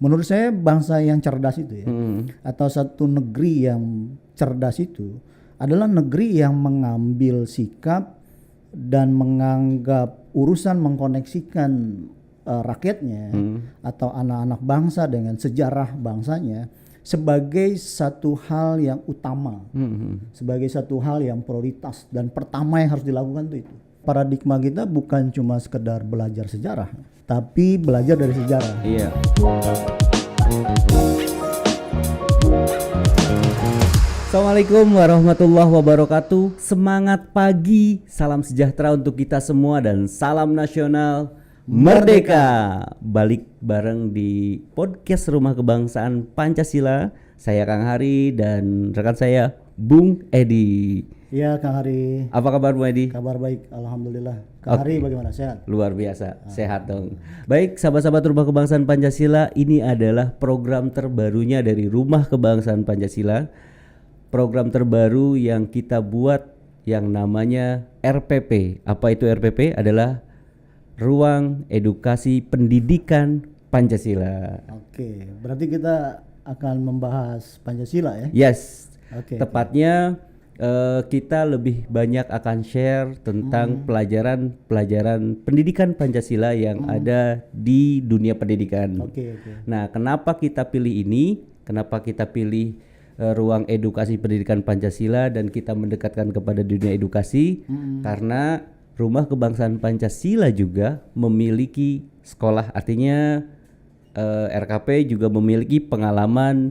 menurut saya bangsa yang cerdas itu ya, atau satu negeri yang cerdas itu adalah negeri yang mengambil sikap dan menganggap urusan mengkoneksikan rakyatnya atau anak-anak bangsa dengan sejarah bangsanya sebagai satu hal yang utama, sebagai satu hal yang prioritas dan pertama yang harus dilakukan itu. Paradigma kita bukan cuma sekedar belajar sejarah, tapi belajar dari sejarah. Iya. Assalamualaikum warahmatullahi wabarakatuh. Semangat pagi, salam sejahtera untuk kita semua dan salam nasional merdeka. Balik bareng di podcast Rumah Kebangsaan Pancasila. Saya Kang Hari dan rekan saya Bung Edi. Iya Kang Hari. Apa kabar Bung Edi? Kabar baik, alhamdulillah. Kang Hari bagaimana, sehat? Luar biasa, sehat dong. Baik, sahabat-sahabat Rumah Kebangsaan Pancasila, ini adalah program terbarunya dari Rumah Kebangsaan Pancasila. Program terbaru yang kita buat yang namanya RPP. Apa itu RPP? Adalah Ruang Edukasi Pendidikan Pancasila. Oke, berarti kita akan membahas Pancasila ya? Yes, Oke. tepatnya kita lebih banyak akan share tentang pelajaran pendidikan Pancasila yang ada di dunia pendidikan. Oke. Nah, kenapa kita pilih ini? Kenapa kita pilih ruang edukasi pendidikan Pancasila dan kita mendekatkan kepada dunia edukasi? Karena Rumah Kebangsaan Pancasila juga memiliki sekolah, artinya RKP juga memiliki pengalaman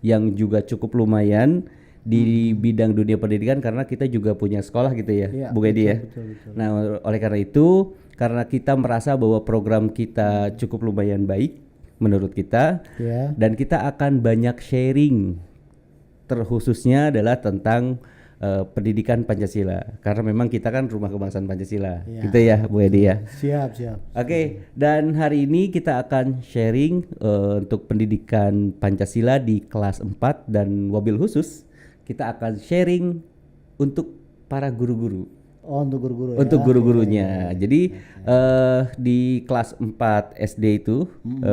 yang juga cukup lumayan di bidang dunia pendidikan karena kita juga punya sekolah gitu ya, Bung Edi ya. Betul. Nah, oleh karena itu, karena kita merasa bahwa program kita cukup lumayan baik menurut kita, dan kita akan banyak sharing, terkhususnya adalah tentang pendidikan Pancasila. Karena memang kita kan Rumah Kebangsaan Pancasila, gitu ya, Bung Edi ya. Siap. Oke, dan hari ini kita akan sharing untuk pendidikan Pancasila di kelas 4 dan wabil khusus kita akan sharing untuk para guru-guru. Oh, untuk guru-guru. Untuk guru-gurunya. Jadi di kelas 4 SD itu,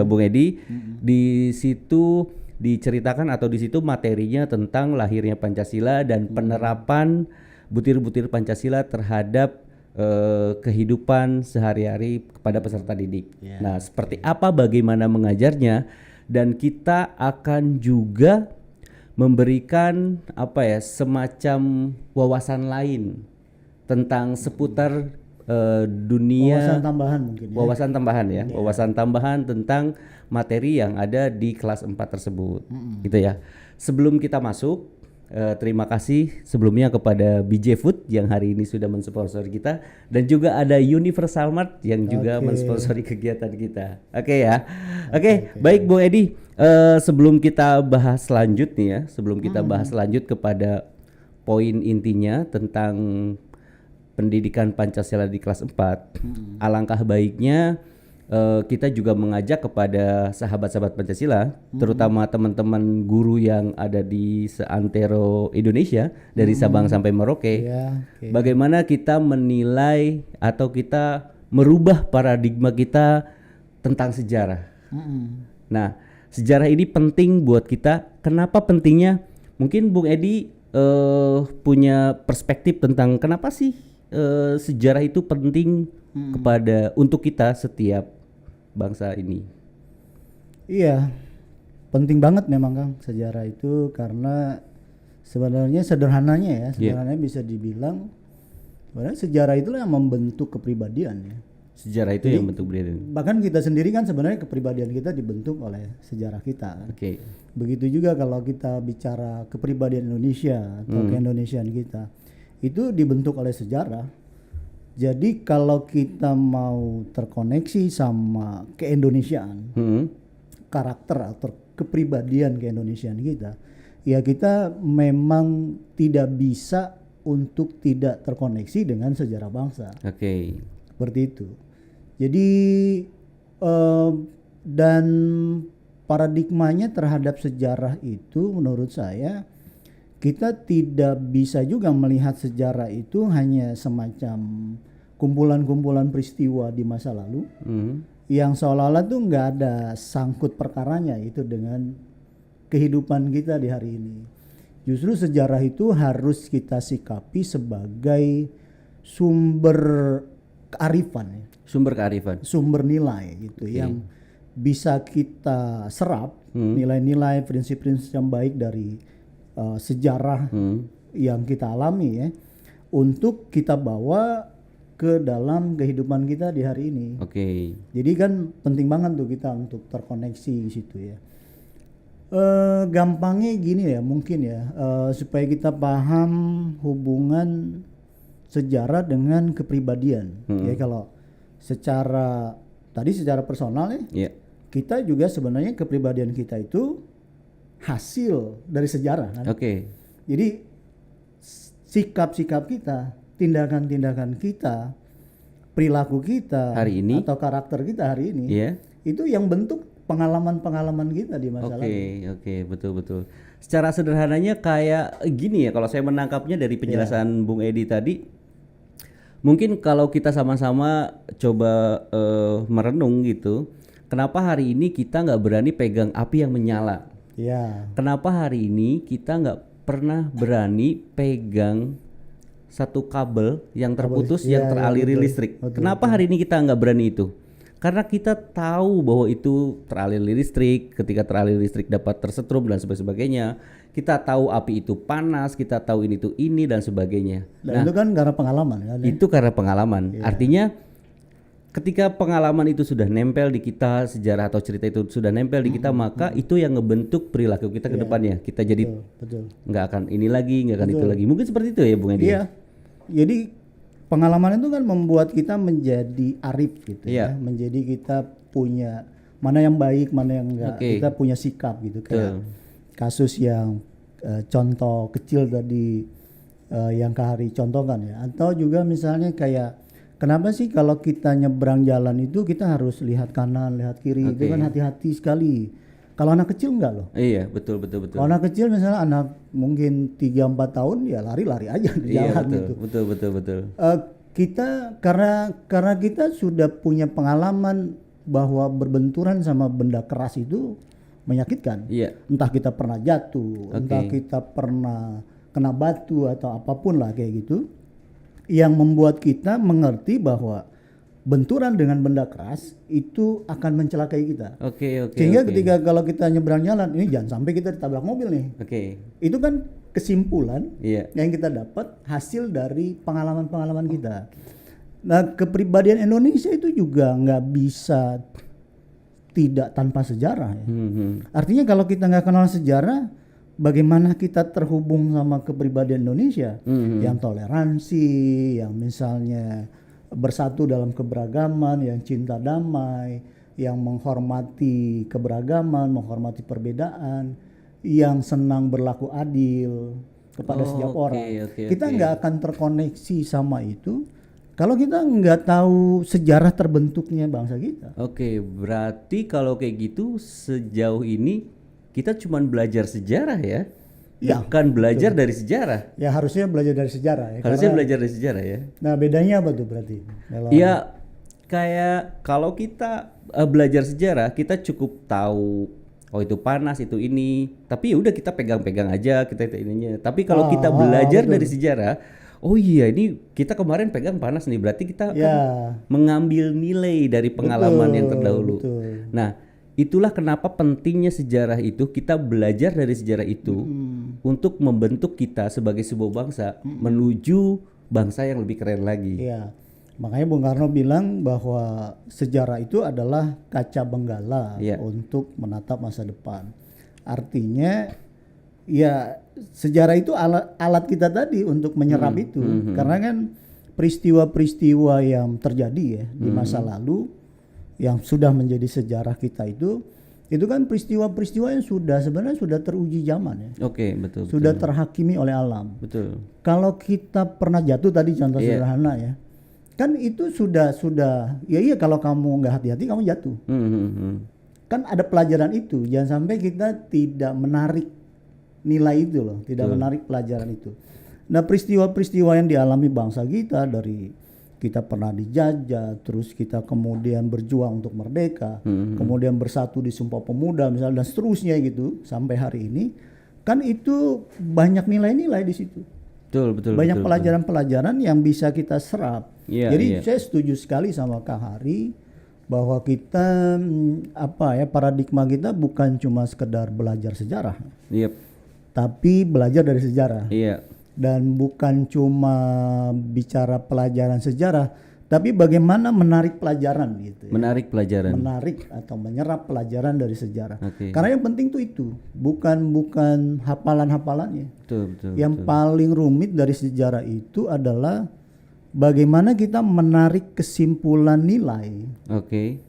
Bung Edi, di situ diceritakan atau di situ materinya tentang lahirnya Pancasila dan penerapan butir-butir Pancasila terhadap kehidupan sehari-hari kepada peserta didik. Nah, seperti apa bagaimana mengajarnya, dan kita akan juga memberikan semacam wawasan lain tentang seputar dunia, wawasan tambahan mungkin ya. Wawasan tambahan tentang materi yang ada di kelas 4 tersebut. Gitu ya. Sebelum kita masuk, terima kasih sebelumnya kepada BJ Food yang hari ini sudah mensponsori kita, dan juga ada Universal Mart yang juga mensponsori kegiatan kita. Oke ya. Oke. Baik Bung Edi, sebelum kita bahas selanjutnya, kepada poin intinya tentang pendidikan Pancasila di kelas 4, alangkah baiknya kita juga mengajak kepada sahabat-sahabat Pancasila, terutama teman-teman guru yang ada di seantero Indonesia dari Sabang sampai Merauke, bagaimana kita menilai atau kita merubah paradigma kita tentang sejarah. Nah, sejarah ini penting buat kita. Kenapa pentingnya? Mungkin Bung Edi punya perspektif tentang kenapa sih sejarah itu penting untuk kita setiap bangsa ini. Iya, penting banget memang Kang sejarah itu, karena sebenarnya sederhananya bisa dibilang sebenarnya sejarah itulah yang membentuk kepribadian ya. Sejarah itu yang bentuk kepribadian. Bahkan kita sendiri kan sebenarnya kepribadian kita dibentuk oleh sejarah kita. Oke. Begitu juga kalau kita bicara kepribadian Indonesia atau keindonesiaan kita, itu dibentuk oleh sejarah. Jadi kalau kita mau terkoneksi sama keindonesiaan, karakter atau kepribadian keindonesiaan kita, ya kita memang tidak bisa untuk tidak terkoneksi dengan sejarah bangsa. Oke. Seperti itu. Jadi dan paradigmanya terhadap sejarah itu menurut saya, kita tidak bisa juga melihat sejarah itu hanya semacam kumpulan-kumpulan peristiwa di masa lalu yang seolah-olah tuh nggak ada sangkut perkaranya itu dengan kehidupan kita di hari ini. Justru sejarah itu harus kita sikapi sebagai sumber kearifan ya. Sumber kearifan. Sumber nilai gitu yang bisa kita serap, nilai-nilai, prinsip-prinsip yang baik dari sejarah yang kita alami ya, untuk kita bawa ke dalam kehidupan kita di hari ini. Jadi kan penting banget tuh kita untuk terkoneksi di situ ya. Gampangnya gini ya mungkin ya, supaya kita paham hubungan sejarah dengan kepribadian. Ya kalau secara personal ya, kita juga sebenarnya kepribadian kita itu hasil dari sejarah kan. Jadi sikap-sikap kita, tindakan-tindakan kita, perilaku kita hari ini atau karakter kita hari ini, itu yang bentuk pengalaman-pengalaman kita di masa lalu. Betul. Secara sederhananya kayak gini ya, kalau saya menangkapnya dari penjelasan Bung Edi tadi, mungkin kalau kita sama-sama coba merenung gitu, kenapa hari ini kita nggak berani pegang api yang menyala? Kenapa hari ini kita nggak pernah berani pegang satu kabel yang terputus yang teraliri listrik? Kenapa hari ini kita nggak berani itu? Karena kita tahu bahwa itu teraliri listrik, ketika teraliri listrik dapat tersetrum dan sebagainya. Kita tahu api itu panas, kita tahu ini dan sebagainya. Dan itu kan karena pengalaman kan? Itu karena pengalaman. Artinya ketika pengalaman itu sudah nempel di kita, sejarah atau cerita itu sudah nempel di kita, maka itu yang ngebentuk perilaku kita ke depannya. Kita jadi nggak akan ini lagi, nggak akan itu lagi. Mungkin seperti itu ya Bung Edi. Jadi pengalaman itu kan membuat kita menjadi arif gitu ya. Menjadi kita punya mana yang baik, mana yang enggak. Kita punya sikap gitu. Kayak kasus yang contoh kecil tadi yang Kak Hari contohkan ya. Atau juga misalnya kayak kenapa sih kalau kita nyebrang jalan itu kita harus lihat kanan, lihat kiri, itu kan hati-hati sekali. Kalau anak kecil enggak loh. Iya, betul. Kalau anak kecil misalnya anak mungkin 3-4 tahun ya lari-lari aja di jalan gitu. Betul. Kita karena kita sudah punya pengalaman bahwa berbenturan sama benda keras itu menyakitkan. Entah kita pernah jatuh, entah kita pernah kena batu atau apapun lah kayak gitu. Yang membuat kita mengerti bahwa benturan dengan benda keras itu akan mencelakai kita. Sehingga ketika kalau kita nyebrang jalan, ini jangan sampai kita ditabrak mobil nih. Itu kan kesimpulan yang kita dapat hasil dari pengalaman-pengalaman kita. Nah, kepribadian Indonesia itu juga nggak bisa tidak tanpa sejarah ya. Artinya kalau kita nggak kenal sejarah, bagaimana kita terhubung sama kepribadian Indonesia yang toleransi, yang misalnya bersatu dalam keberagaman, yang cinta damai, yang menghormati keberagaman, menghormati perbedaan, yang senang berlaku adil kepada setiap orang. Kita nggak akan terkoneksi sama itu kalau kita nggak tahu sejarah terbentuknya bangsa kita. Berarti kalau kayak gitu sejauh ini kita cuma belajar sejarah ya? Bukan belajar dari sejarah. Ya harusnya belajar dari sejarah ya. Harusnya belajar dari sejarah ya. Nah bedanya apa tuh berarti? Ya kayak kalau kita belajar sejarah kita cukup tahu itu panas itu ini. Tapi ya udah kita pegang-pegang aja kita ininya. Tapi kalau kita belajar dari sejarah, ini kita kemarin pegang panas nih, berarti kita kan mengambil nilai dari pengalaman yang terdahulu. Nah itulah kenapa pentingnya sejarah itu, kita belajar dari sejarah itu untuk membentuk kita sebagai sebuah bangsa menuju bangsa yang lebih keren lagi. Makanya Bung Karno bilang bahwa sejarah itu adalah kaca benggala untuk menatap masa depan. Artinya ya sejarah itu alat kita tadi untuk menyerap itu. Karena kan peristiwa-peristiwa yang terjadi ya di masa lalu yang sudah menjadi sejarah kita itu kan peristiwa-peristiwa yang sebenarnya sudah teruji zaman ya. Betul. Sudah terhakimi oleh alam. Betul. Kalau kita pernah jatuh tadi contoh sederhana ya. Kan itu sudah kalau kamu nggak hati-hati kamu jatuh. Kan ada pelajaran itu. Jangan sampai kita tidak menarik nilai itu loh, tidak menarik pelajaran itu. Nah, peristiwa-peristiwa yang dialami bangsa kita dari kita pernah dijajah, terus kita kemudian berjuang untuk merdeka, kemudian bersatu di Sumpah Pemuda misalnya dan seterusnya gitu sampai hari ini, kan itu banyak nilai-nilai di situ. Betul. Banyak pelajaran-pelajaran yang bisa kita serap. Iya, Jadi iya. saya setuju sekali sama Kang Hari bahwa kita paradigma kita bukan cuma sekedar belajar sejarah, Yep. tapi belajar dari sejarah. Iya. Dan bukan cuma bicara pelajaran sejarah, tapi bagaimana menarik pelajaran gitu ya. Menarik pelajaran. Menarik atau menyerap pelajaran dari sejarah. Oke. Karena yang penting tuh itu, bukan hafalan-hafalannya. Betul. Yang paling rumit dari sejarah itu adalah bagaimana kita menarik kesimpulan nilai, Oke.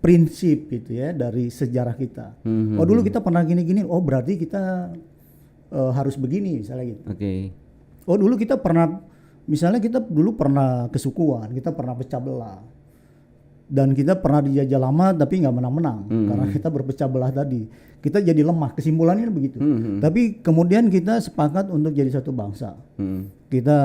prinsip gitu ya dari sejarah kita. Oh dulu kita pernah gini-gini, oh berarti kita harus begini misalnya gitu. Oke. Oh dulu kita pernah, misalnya kita dulu pernah kesukuan, kita pernah pecah belah. Dan kita pernah dijajah lama tapi nggak menang-menang karena kita berpecah belah tadi. Kita jadi lemah, kesimpulannya begitu. Tapi kemudian kita sepakat untuk jadi satu bangsa. Kita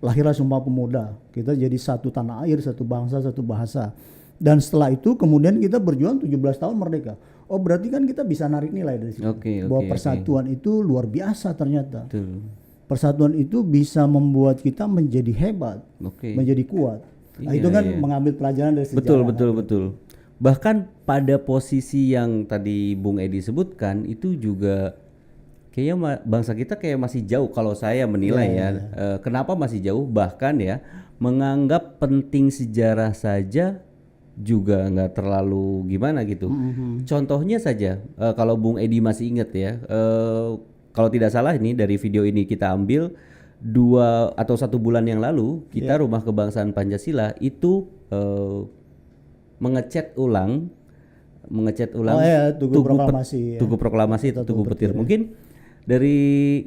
lahirlah Sumpah Pemuda, kita jadi satu tanah air, satu bangsa, satu bahasa. Dan setelah itu kemudian kita berjuang 17 tahun merdeka. Oh berarti kan kita bisa narik nilai dari situ. Bahwa persatuan itu luar biasa ternyata. Betul. Persatuan itu bisa membuat kita menjadi hebat, menjadi kuat. Nah, itu kan mengambil pelajaran dari sejarah. Betul. Bahkan pada posisi yang tadi Bung Edi sebutkan itu juga kayaknya bangsa kita kayak masih jauh kalau saya menilai kenapa masih jauh, bahkan ya menganggap penting sejarah saja juga nggak terlalu gimana gitu. Contohnya saja kalau Bung Edi masih ingat ya, kalau tidak salah ini dari video ini kita ambil 2 atau 1 bulan yang lalu kita Rumah Kebangsaan Pancasila itu mengecat ulang Tugu Proklamasi. Tugu Proklamasi atau Tugu Petir. Mungkin dari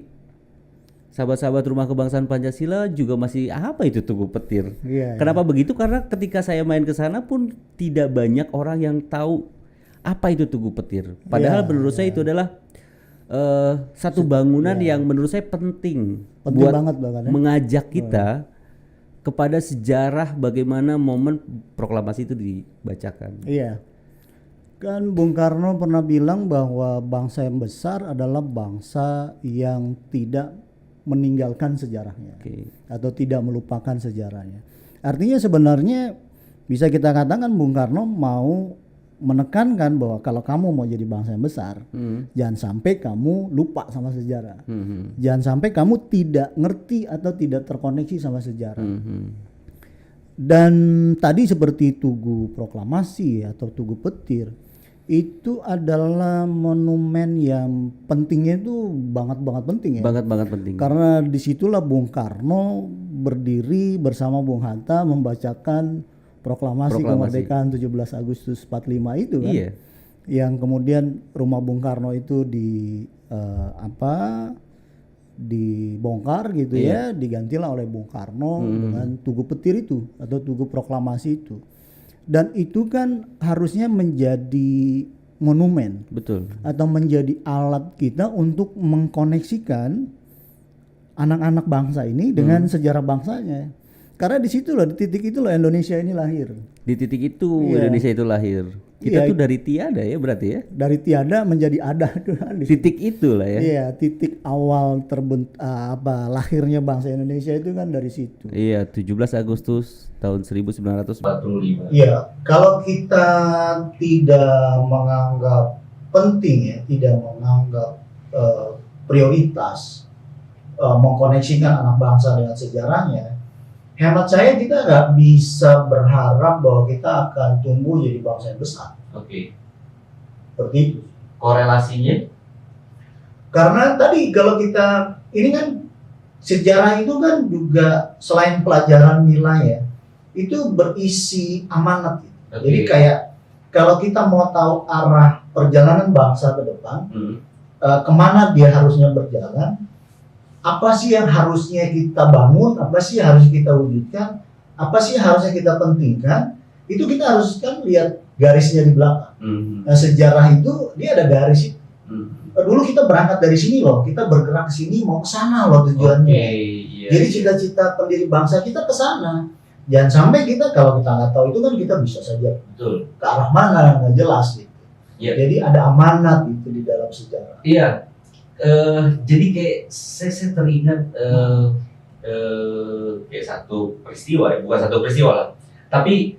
sahabat-sahabat Rumah Kebangsaan Pancasila juga masih apa itu Tugu Petir. Kenapa begitu? Karena ketika saya main ke sana pun tidak banyak orang yang tahu apa itu Tugu Petir. Padahal menurut saya itu adalah satu bangunan yang menurut saya penting buat banget bahkan, ya? Mengajak kita kepada sejarah bagaimana momen proklamasi itu dibacakan. Iya. Kan Bung Karno pernah bilang bahwa bangsa yang besar adalah bangsa yang tidak meninggalkan sejarahnya atau tidak melupakan sejarahnya. Artinya sebenarnya bisa kita katakan Bung Karno mau menekankan bahwa kalau kamu mau jadi bangsa yang besar, jangan sampai kamu lupa sama sejarah. Jangan sampai kamu tidak ngerti atau tidak terkoneksi sama sejarah. Dan tadi seperti Tugu Proklamasi atau Tugu Petir, itu adalah monumen yang pentingnya itu banget penting ya. Banget penting. Karena disitulah Bung Karno berdiri bersama Bung Hatta membacakan proklamasi kemerdekaan 17 Agustus 45 itu kan. Iya. Yang kemudian rumah Bung Karno itu dibongkar gitu ya, digantilah oleh Bung Karno dengan Tugu Petir itu atau Tugu Proklamasi itu. Dan itu kan harusnya menjadi monumen. Betul. Atau menjadi alat kita untuk mengkoneksikan anak-anak bangsa ini dengan sejarah bangsanya. Karena di situ loh, di titik itu loh Indonesia ini lahir. Di titik itu Indonesia itu lahir. Kita tuh dari tiada ya berarti ya. Dari tiada menjadi ada tuh. Titik itu lah ya. Iya, titik awal lahirnya bangsa Indonesia itu kan dari situ. Iya, 17 Agustus tahun 1945. Iya, kalau kita tidak menganggap penting ya, tidak menganggap prioritas mengkoneksikan anak bangsa dengan sejarahnya, hemat saya kita nggak bisa berharap bahwa kita akan tumbuh jadi bangsa yang besar. Seperti itu. Korelasinya? Karena tadi kalau kita, ini kan sejarah itu kan juga selain pelajaran nilai ya, itu berisi amanat. Jadi kayak kalau kita mau tahu arah perjalanan bangsa ke depan, kemana dia harusnya berjalan, apa sih yang harusnya kita bangun, apa sih yang harus kita wujudkan, apa sih yang harusnya kita pentingkan, itu kita harus kan lihat garisnya di belakang. Nah, sejarah itu dia ada garis itu. Dulu kita berangkat dari sini loh, kita bergerak ke sini mau ke sana loh tujuannya. Jadi cita-cita pendiri bangsa kita ke sana. jangan sampai kita kalau kita nggak tahu itu kan kita bisa saja Betul. ke arah mana nggak jelas gitu. Iya. Jadi ada amanat itu di dalam sejarah. Iya. Jadi kayak saya teringat kayak satu peristiwa, ya, bukan satu peristiwa lah, tapi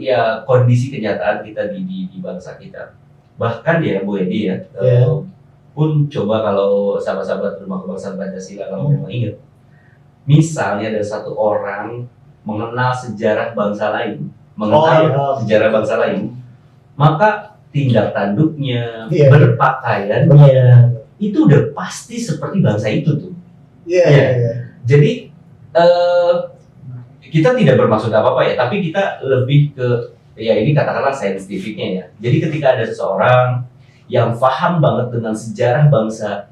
ya kondisi kenyataan kita di bangsa kita. Bahkan ya Bu Edi ya, pun coba kalau sahabat-sahabat Rumah Kebangsaan Pancasila kalau memang ingat, misalnya ada satu orang mengenal sejarah bangsa lain, sejarah bangsa lain, maka tindak tanduknya, berpakaiannya, itu udah pasti seperti bangsa itu tuh. Jadi kita tidak bermaksud apa-apa ya, tapi kita lebih ke, ya ini katakanlah saintifiknya ya. Jadi ketika ada seseorang yang paham banget dengan sejarah bangsa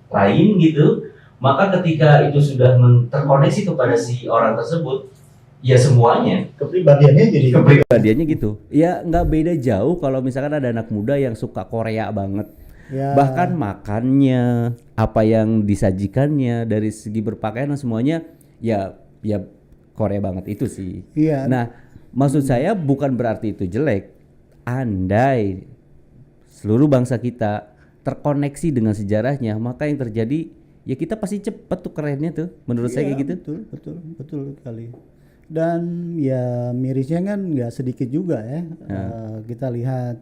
lain gitu, maka ketika itu sudah terkoneksi kepada si orang tersebut, ya semuanya kepribadiannya gitu. Ya nggak beda jauh kalau misalkan ada anak muda yang suka Korea banget. Ya. Bahkan makannya, apa yang disajikannya dari segi berpakaian semuanya ya Korea banget itu sih. Iya. Nah, maksud saya bukan berarti itu jelek. Andai seluruh bangsa kita terkoneksi dengan sejarahnya, maka yang terjadi ya kita pasti cepet tuh kerennya tuh. Menurut saya kayak gitu. Betul sekali. Dan ya mirisnya kan nggak sedikit juga ya. Kita lihat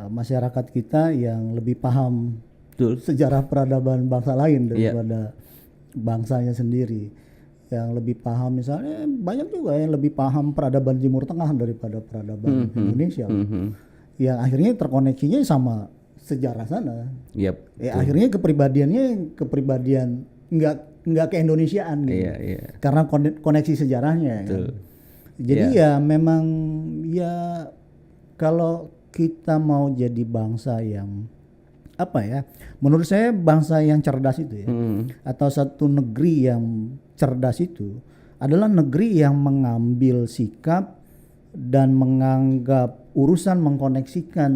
masyarakat kita yang lebih paham sejarah peradaban bangsa lain daripada bangsanya sendiri. Yang lebih paham misalnya banyak juga yang lebih paham peradaban Timur Tengah daripada peradaban Indonesia. Yang akhirnya terkoneksinya sama sejarah sana. Akhirnya kepribadian nggak ke Indonesiaan gitu. Karena koneksi sejarahnya. Kan? Jadi ya memang ya kalau kita mau jadi bangsa yang apa ya? Menurut saya bangsa yang cerdas itu ya, atau satu negeri yang cerdas itu adalah negeri yang mengambil sikap dan menganggap urusan mengkoneksikan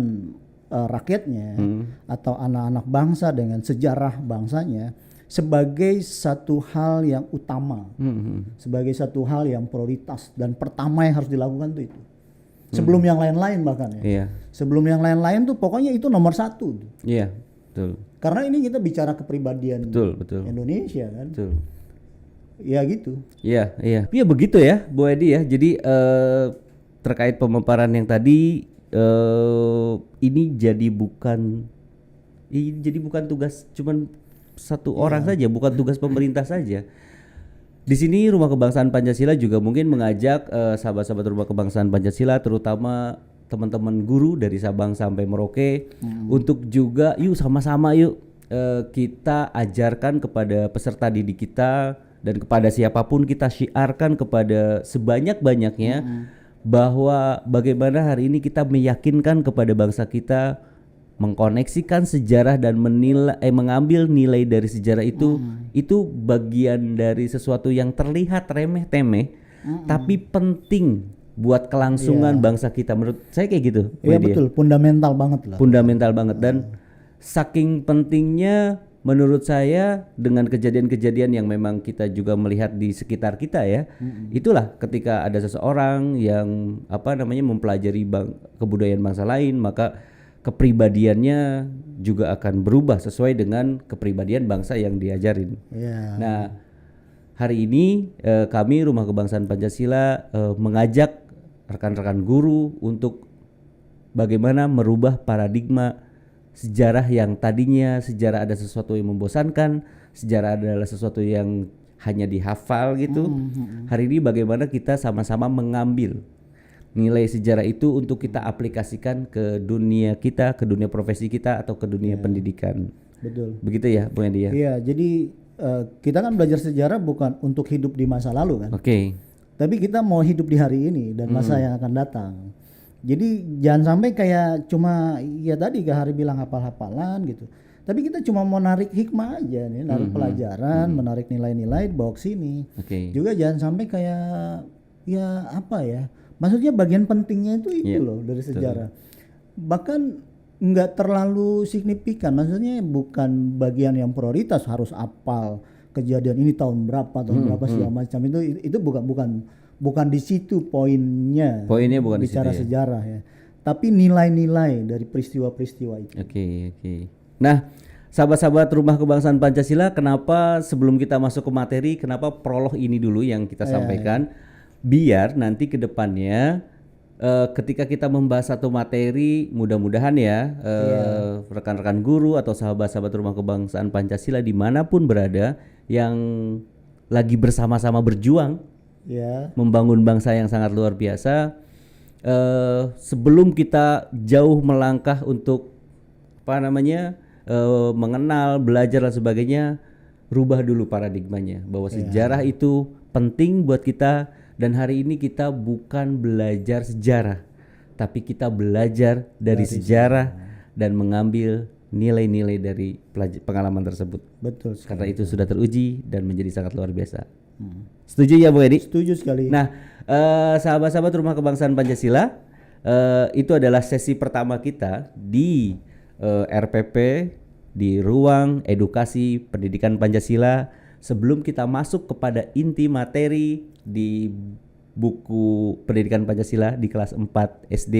rakyatnya atau anak-anak bangsa dengan sejarah bangsanya sebagai satu hal yang utama, sebagai satu hal yang prioritas dan pertama yang harus dilakukan itu. Sebelum yang lain-lain bahkan ya. Sebelum yang lain-lain tuh pokoknya itu nomor satu. Iya, betul. Karena ini kita bicara kepribadian Indonesia kan. Betul. Ya gitu. Iya. Ya begitu ya, Bu Edi ya. Jadi terkait pemaparan yang tadi ini jadi bukan tugas cuman satu orang saja, bukan tugas pemerintah saja. Di sini Rumah Kebangsaan Pancasila juga mungkin mengajak sahabat-sahabat Rumah Kebangsaan Pancasila, terutama teman-teman guru dari Sabang sampai Merauke, untuk juga yuk sama-sama kita ajarkan kepada peserta didik kita dan kepada siapapun kita syiarkan kepada sebanyak-banyaknya bahwa bagaimana hari ini kita meyakinkan kepada bangsa kita mengkoneksikan sejarah dan mengambil nilai dari sejarah itu bagian dari sesuatu yang terlihat remeh-temeh tapi penting buat kelangsungan bangsa kita. Menurut saya kayak gitu. Iya betul, fundamental banget lah. Fundamental banget dan saking pentingnya menurut saya dengan kejadian-kejadian yang memang kita juga melihat di sekitar kita ya. Itulah ketika ada seseorang yang mempelajari kebudayaan bangsa lain, maka kepribadiannya juga akan berubah sesuai dengan kepribadian bangsa yang diajarin. Nah, hari ini kami Rumah Kebangsaan Pancasila mengajak rekan-rekan guru untuk bagaimana merubah paradigma sejarah yang tadinya sejarah ada sesuatu yang membosankan, sejarah adalah sesuatu yang hanya dihafal gitu. Hari ini bagaimana kita sama-sama mengambil nilai sejarah itu untuk kita aplikasikan ke dunia kita, ke dunia profesi kita atau ke dunia pendidikan. Betul. Begitu ya, Bu Edi ya? Iya, jadi kita kan belajar sejarah bukan untuk hidup di masa lalu kan. Tapi kita mau hidup di hari ini dan masa yang akan datang. Jadi jangan sampai kayak cuma ya tadi Kak Hari bilang hafal-hafalan gitu. Tapi kita cuma mau narik hikmah aja nih, narik pelajaran, menarik nilai-nilai bawa ke sini. Juga jangan sampai kayak ya apa ya? Maksudnya bagian pentingnya itu loh dari sejarah. Bahkan nggak terlalu signifikan. Maksudnya bukan bagian yang prioritas harus hafal kejadian ini tahun berapa segala macam, itu bukan di situ poinnya. Poinnya bukan di bicara situ ya. sejarah ya, tapi nilai-nilai dari peristiwa-peristiwa itu. Oke. Nah, sahabat-sahabat Rumah Kebangsaan Pancasila, kenapa sebelum kita masuk ke materi, kenapa prolog ini dulu yang kita sampaikan, biar nanti ke depannya ketika kita membahas satu materi, mudah-mudahan ya rekan-rekan guru atau sahabat-sahabat Rumah Kebangsaan Pancasila dimanapun berada yang lagi bersama-sama berjuang membangun bangsa yang sangat luar biasa, sebelum kita jauh melangkah untuk mengenal, belajar dan sebagainya, rubah dulu paradigmanya bahwa sejarah itu penting buat kita, dan hari ini kita bukan belajar sejarah, tapi kita belajar dari sejarah dan mengambil nilai-nilai dari pengalaman tersebut. Betul sekali. Karena itu sudah teruji dan menjadi sangat luar biasa. Setuju ya, Bu Edi? Setuju sekali. Nah, sahabat-sahabat Rumah Kebangsaan Pancasila, itu adalah sesi pertama kita di RPP, di Ruang Edukasi Pendidikan Pancasila. Sebelum kita masuk kepada inti materi di buku Pendidikan Pancasila di kelas 4 SD,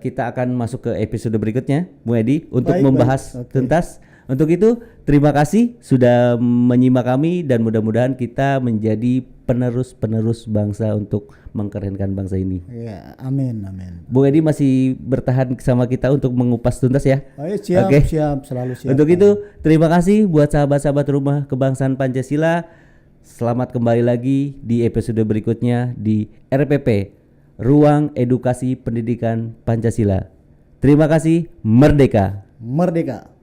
kita akan masuk ke episode berikutnya, Bu Edi, untuk membahas tuntas. Untuk itu, terima kasih sudah menyimak kami, dan mudah-mudahan kita menjadi penerus-penerus bangsa untuk mengkerenkan bangsa ini. Ya, amin. Bu Edi masih bertahan sama kita untuk mengupas tuntas ya? Siap, siap, selalu siap. Untuk itu, terima kasih buat sahabat-sahabat Rumah Kebangsaan Pancasila. Selamat kembali lagi di episode berikutnya di RPP, Ruang Edukasi Pendidikan Pancasila. Terima kasih, merdeka. Merdeka.